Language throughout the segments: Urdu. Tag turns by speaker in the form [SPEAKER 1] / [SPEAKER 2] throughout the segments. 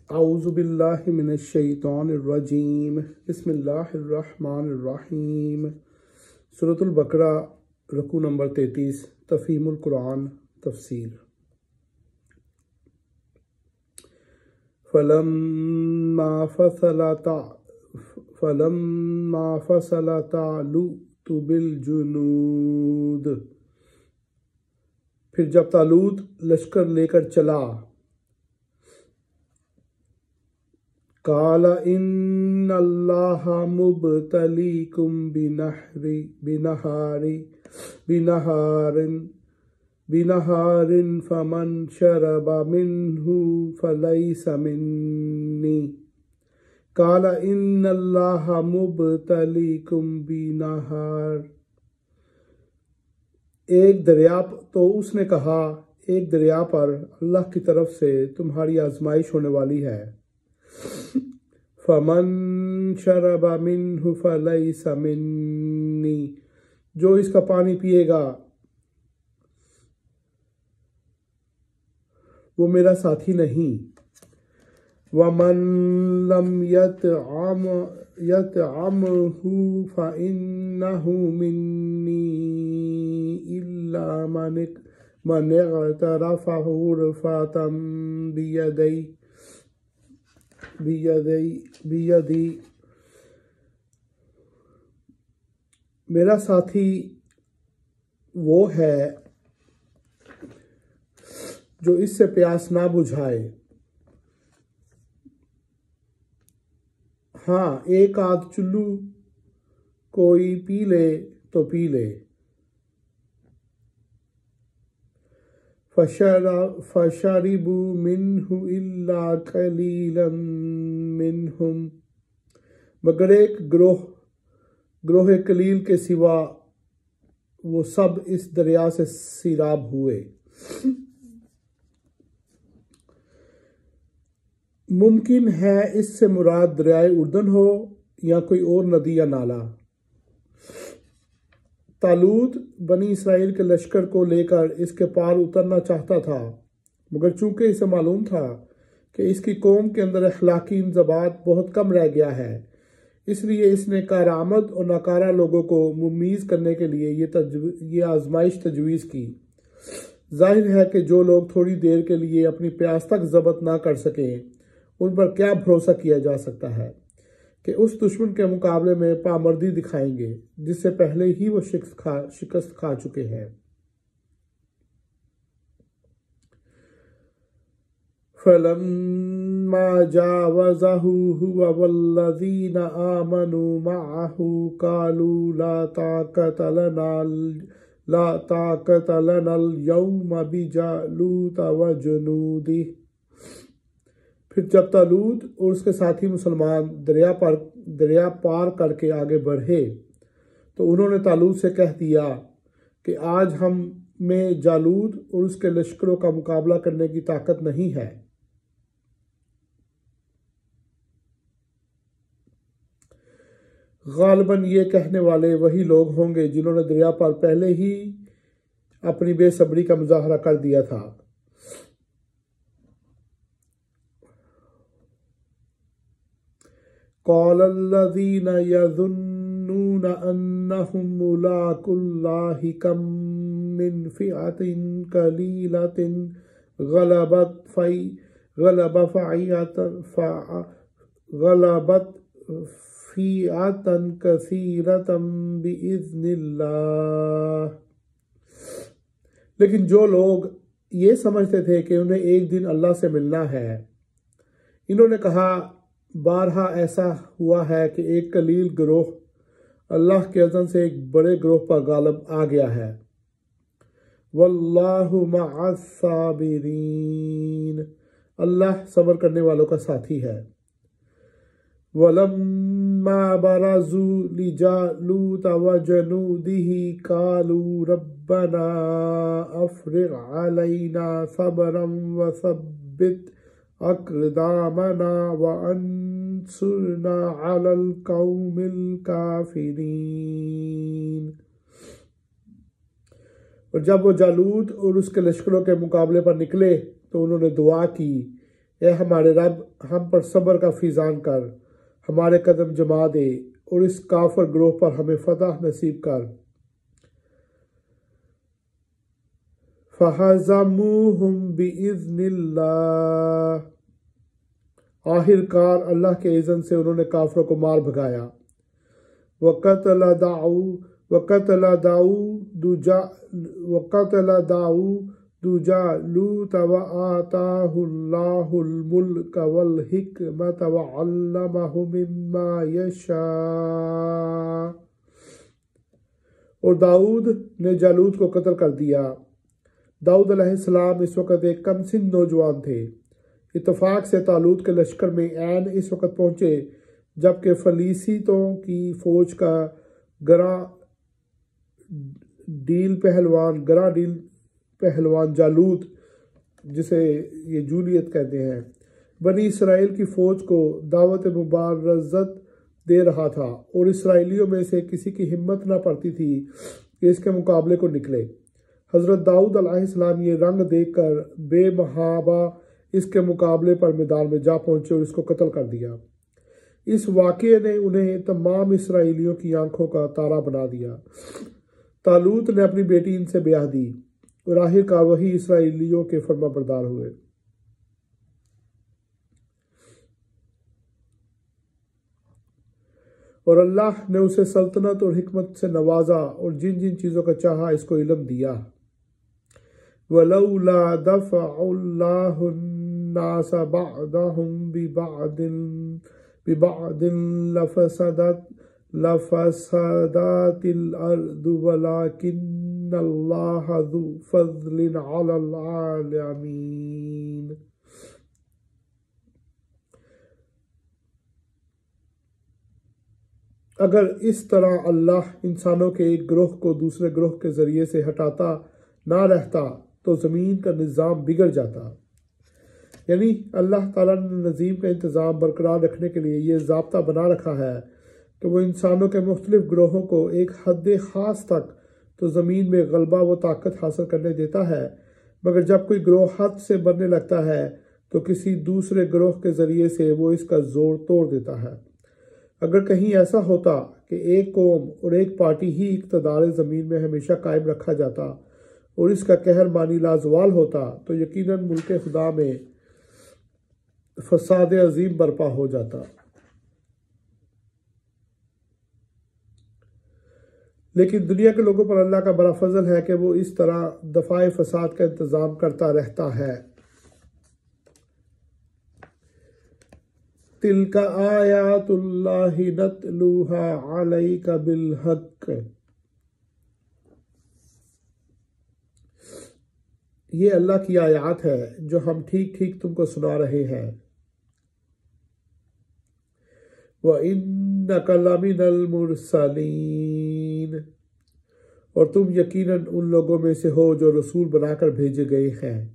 [SPEAKER 1] اعوذ باللہ من الشیطان الرجیم بسم اللہ الرحمن الرحیم سورۃ البقرہ رکوع نمبر 33 تفہیم القرآن تفسیر فلما فصل طالوت بالجنود، پھر جب طالوت لشکر لے کر چلا، قال ان اللہ مبتلیکم بنہار فمن شرب منہ فلیس منی قال ان اللہ مبتلیکم بنہار، ایک دریا، تو اس نے کہا ایک دریا پر اللہ کی طرف سے تمہاری آزمائش ہونے والی ہے، فمن شرب منہ فلیس منی، جو اس کا پانی پیے گا وہ میرا ساتھی نہیں، ومن لم یطعمہ فإنہ منی الا من اغترف غرفۃ بیدی، میرا ساتھی وہ ہے جو اس سے پیاس نہ بجھائے، ہاں ایک آدھ چلو کوئی پی لے تو پی لے، فَشَرِبُوا مِنْهُ إِلَّا قَلِيلًا مِّنْهُمْ، مگر ایک گروہ قلیل کے سوا وہ سب اس دریا سے سیراب ہوئے۔ ممکن ہے اس سے مراد دریائے اردن ہو یا کوئی اور ندی یا نالا۔ طالوت بنی اسرائیل کے لشکر کو لے کر اس کے پار اترنا چاہتا تھا، مگر چونکہ اسے معلوم تھا کہ اس کی قوم کے اندر اخلاقی انضباط بہت کم رہ گیا ہے، اس لیے اس نے کارآمد اور ناکارہ لوگوں کو ممیز کرنے کے لیے یہ آزمائش تجویز کی۔ ظاہر ہے کہ جو لوگ تھوڑی دیر کے لیے اپنی پیاس تک ضبط نہ کر سکیں، ان پر کیا بھروسہ کیا جا سکتا ہے کہ اس دشمن کے مقابلے میں پامردی دکھائیں گے جس سے پہلے ہی وہ شکست کھا چکے ہیں۔ فَلَمَّا جَاوَزَهُ هُوَ وَالَّذِينَ آمَنُوا مَعَهُ قَالُوا لَا طَاقَةَ لَنَا الْيَوْمَ بِجَالُوتَ وَجُنُودِهِ، پھر جب طالوت اور اس کے ساتھی مسلمان دریا پار کر کے آگے بڑھے تو انہوں نے طالوت سے کہہ دیا کہ آج ہم میں جالوت اور اس کے لشکروں کا مقابلہ کرنے کی طاقت نہیں ہے۔ غالباً یہ کہنے والے وہی لوگ ہوں گے جنہوں نے دریا پر پہلے ہی اپنی بے صبری کا مظاہرہ کر دیا تھا۔ قال الذين يظنون أنهم ملاقو الله كم من فئة قليلة غلبت فئة كثيرة بإذن الله، لیکن جو لوگ یہ سمجھتے تھے کہ انہیں ایک دن اللہ سے ملنا ہے، انہوں نے کہا بارہا ایسا ہوا ہے کہ ایک قلیل گروہ اللہ کے اذن سے ایک بڑے گروہ پر غالب آ گیا ہے۔ واللہ مع الصابرین، اللہ صبر کرنے والوں کا ساتھی ہے۔ وَلَمَّا بَرَزُوا لِجَالُوتَ وَجُنُودِهِ قَالُوا رَبَّنَا أَفْرِغْ عَلَيْنَا صَبْرًا وَثَبِّتْ اقدامنا وانصرنا علی القوم الکافرین، اور جب وہ جالوت اور اس کے لشکروں کے مقابلے پر نکلے تو انہوں نے دعا کی، اے ہمارے رب، ہم پر صبر کا فیضان کر، ہمارے قدم جما دے اور اس کافر گروہ پر ہمیں فتح نصیب کر۔ فَهَزَمُوهُمْ بِإِذْنِ اللَّهِ، آخر کار اللہ کے اذن سے انہوں نے کافروں کو مار بھگایا۔ وَقَتَلَ دَاؤُدُ جَالُوتَ وَآتَاهُ اللَّهُ الْمُلْكَ وَالْحِكْمَةَ وَعَلَّمَهُ مِمَّا يَشَاءُ، اور داؤد نے جالوت کو قتل کر دیا۔ داؤد علیہ السلام اس وقت ایک کم سن نوجوان تھے۔ اتفاق سے طالوت کے لشکر میں عین اس وقت پہنچے جبکہ فلیسیتوں کی فوج کا گراں ڈیل پہلوان جالوت، جسے یہ جولیت کہتے ہیں، بنی اسرائیل کی فوج کو دعوت مبارزت دے رہا تھا، اور اسرائیلیوں میں سے کسی کی ہمت نہ پڑتی تھی کہ اس کے مقابلے کو نکلے۔ حضرت داؤد علیہ السلام یہ رنگ دیکھ کر بے محابہ اس کے مقابلے پر میدان میں جا پہنچے اور اس کو قتل کر دیا۔ اس واقعے نے انہیں تمام اسرائیلیوں کی آنکھوں کا تارا بنا دیا۔ طالوت نے اپنی بیٹی ان سے بیاہ دی اور آخر کار وہی اسرائیلیوں کے فرما بردار ہوئے۔ اور اللہ نے اسے سلطنت اور حکمت سے نوازا اور جن جن چیزوں کا چاہا اس کو علم دیا۔ وَلَوْلَا دَفْعُ اللَّهِ النَّاسَ بَعْضَهُم بِبَعْضٍ لَفَسَدَتِ الْأَرْضُ وَلَكِنَّ اللَّهَ ذُو فَضْلٍ عَلَى الْعَالَمِينَ۔ اگر اس طرح اللہ انسانوں کے ایک گروہ کو دوسرے گروہ کے ذریعے سے ہٹاتا نہ رہتا تو زمین کا نظام بگڑ جاتا۔ یعنی اللہ تعالیٰ نے نظام کا انتظام برقرار رکھنے کے لیے یہ ضابطہ بنا رکھا ہے کہ وہ انسانوں کے مختلف گروہوں کو ایک حد خاص تک تو زمین میں غلبہ و طاقت حاصل کرنے دیتا ہے، مگر جب کوئی گروہ حد سے بڑھنے لگتا ہے تو کسی دوسرے گروہ کے ذریعے سے وہ اس کا زور توڑ دیتا ہے۔ اگر کہیں ایسا ہوتا کہ ایک قوم اور ایک پارٹی ہی اقتدار زمین میں ہمیشہ قائم رکھا جاتا اور اس کا قہر مانی لازوال ہوتا تو یقیناً ملک خدا میں فساد عظیم برپا ہو جاتا۔ لیکن دنیا کے لوگوں پر اللہ کا بڑا فضل ہے کہ وہ اس طرح دفاع فساد کا انتظام کرتا رہتا ہے۔ تِلْكَ آیات اللہ نتلوها علیک بالحق، یہ اللہ کی آیات ہے جو ہم ٹھیک ٹھیک تم کو سنا رہے ہیں۔ وَإِنَّكَ لَمِنَ الْمُرْسَلِينَ، اور تم یقیناً ان لوگوں میں سے ہو جو رسول بنا کر بھیجے گئے ہیں۔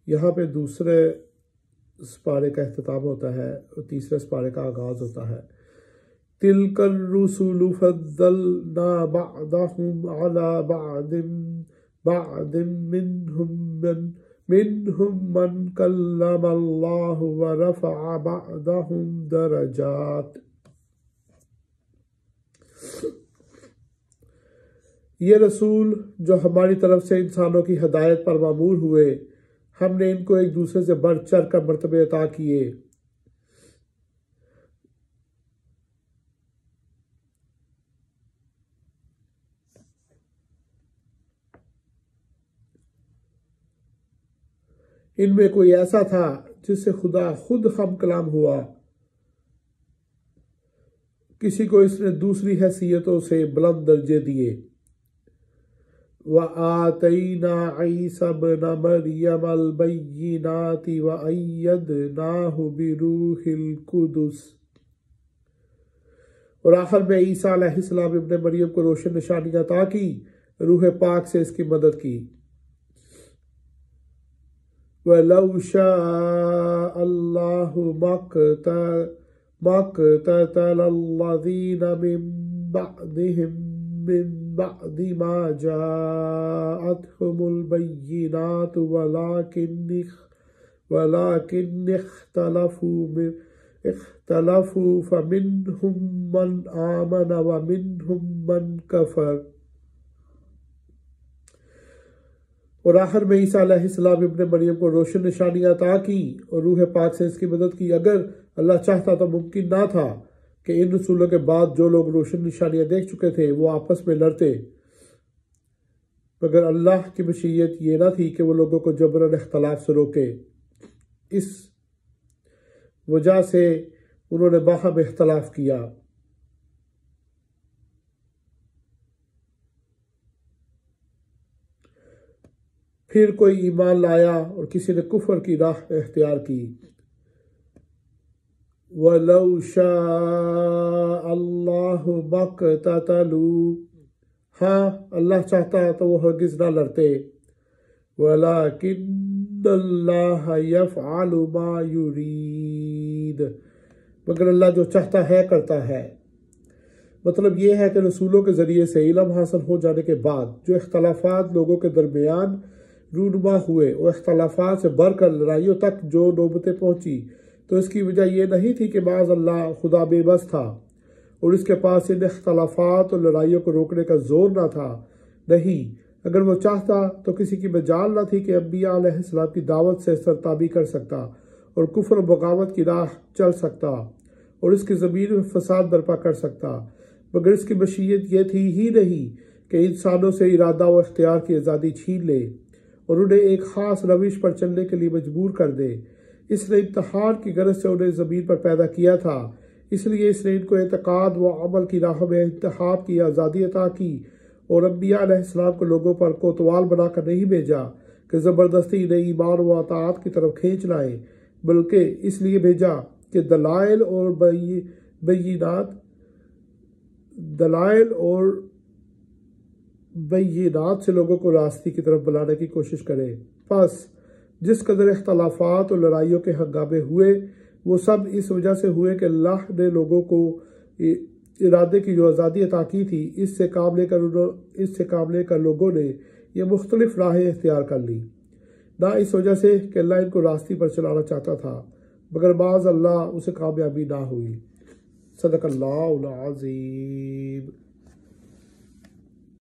[SPEAKER 1] یہاں پہ دوسرے سپارے کا اختتام ہوتا ہے اور تیسرے سپارے کا آغاز ہوتا ہے۔ تِلْكَ الرُّسُلُ فَضَّلْنَا بَعْضَهُمْ عَلَى بَعْضٍ مِّنْهُمْ مَنْ كَلَّمَ اللَّهُ وَرَفَعَ بَعْضَهُمْ دَرَجَاتٍ۔ یہ رسول جو ہماری طرف سے انسانوں کی ہدایت پر مامور ہوئے، ہم نے ان کو ایک دوسرے سے بڑھ چڑھ کر مرتبے عطا کیے۔ ان میں کوئی ایسا تھا جس سے خدا خود ہم کلام ہوا، کسی کو اس نے دوسری حیثیتوں سے بلند درجے دیے۔ وَآتَيْنَا عِيسَى ابْنَ مَرْيَمَ الْبَيِّنَاتِ وَأَيَّدْنَاهُ بِرُوحِ الْقُدُسِ، اور آخر میں عیسیٰ علیہ السلام ابن مریم کو روشن نشانیاں عطا کی، روح پاک سے اس کی مدد کی۔ وَلَوْ شَاءَ اللَّهُ مَا اقْتَتَلَ الَّذِينَ مِن بَعْدِهِم مِّن بعد ما جاءتهم البينات ولكن اختلفوا فمنهم من آمن ومنهم من کفر۔ اور آخر میں عیسیٰ علیہ السلام ابن مریم کو روشن نشانیاں عطا کی اور روح پاک سے اس کی مدد کی۔ اگر اللہ چاہتا تو ممکن نہ تھا کہ ان رسولوں کے بعد جو لوگ روشن نشانیاں دیکھ چکے تھے وہ آپس میں لڑتے، مگر اللہ کی مشیت یہ نہ تھی کہ وہ لوگوں کو جبراً اختلاف سے روکے۔ اس وجہ سے انہوں نے باہم اختلاف کیا۔ پھر کوئی ایمان لایا اور کسی نے کفر کی راہ اختیار کی۔ وَلَوْ شَاءَ اللَّهُ مَا اقْتَتَلُوا، ہاں اللہ چاہتا تو وہ ہرگز نہ لڑتے۔ وَلَكِنَّ اللَّهَ يَفْعَلُ مَا يُرِيدُ، مگر اللہ جو چاہتا ہے کرتا ہے۔ مطلب یہ ہے کہ رسولوں کے ذریعے سے علم حاصل ہو جانے کے بعد جو اختلافات لوگوں کے درمیان رونما ہوئے، وہ اختلافات سے بڑھ کر لڑائیوں تک جو نوبتیں پہنچی، تو اس کی وجہ یہ نہیں تھی کہ معاذ اللہ خدا بے بس تھا اور اس کے پاس ان اختلافات اور لڑائیوں کو روکنے کا زور نہ تھا۔ نہیں، اگر وہ چاہتا تو کسی کی مجال نہ تھی کہ انبیاء علیہ السلام کی دعوت سے سرتابی کر سکتا اور کفر و بغاوت کی راہ چل سکتا اور اس کی زمین میں فساد برپا کر سکتا، مگر اس کی مشیت یہ تھی ہی نہیں کہ انسانوں سے ارادہ و اختیار کی آزادی چھین لے اور انہیں ایک خاص روش پر چلنے کے لیے مجبور کر دے۔ اس نے امتحان کی غرض سے انہیں زمین پر پیدا کیا تھا، اس لیے اس نے ان کو اعتقاد و عمل کی راہوں میں انتخاب کی آزادی عطا کی اور انبیاء علیہ السلام کو لوگوں پر کوتوال بنا کر نہیں بھیجا کہ زبردستی انہیں ایمان و اطاعت کی طرف کھینچ لائے، بلکہ اس لیے بھیجا کہ دلائل اور بینات سے لوگوں کو راستے کی طرف بلانے کی کوشش کرے۔ پس جس قدر اختلافات اور لڑائیوں کے ہنگامے ہوئے وہ سب اس وجہ سے ہوئے کہ اللہ نے لوگوں کو ارادے کی جو آزادی عطا کی تھی، اس سے کام لے کر لوگوں نے یہ مختلف راہیں اختیار کر لی، نہ اس وجہ سے کہ اللہ ان کو راستے پر چلانا چاہتا تھا، مگر معاذ اللہ اسے کامیابی نہ ہوئی۔ صدق اللہ العظیم۔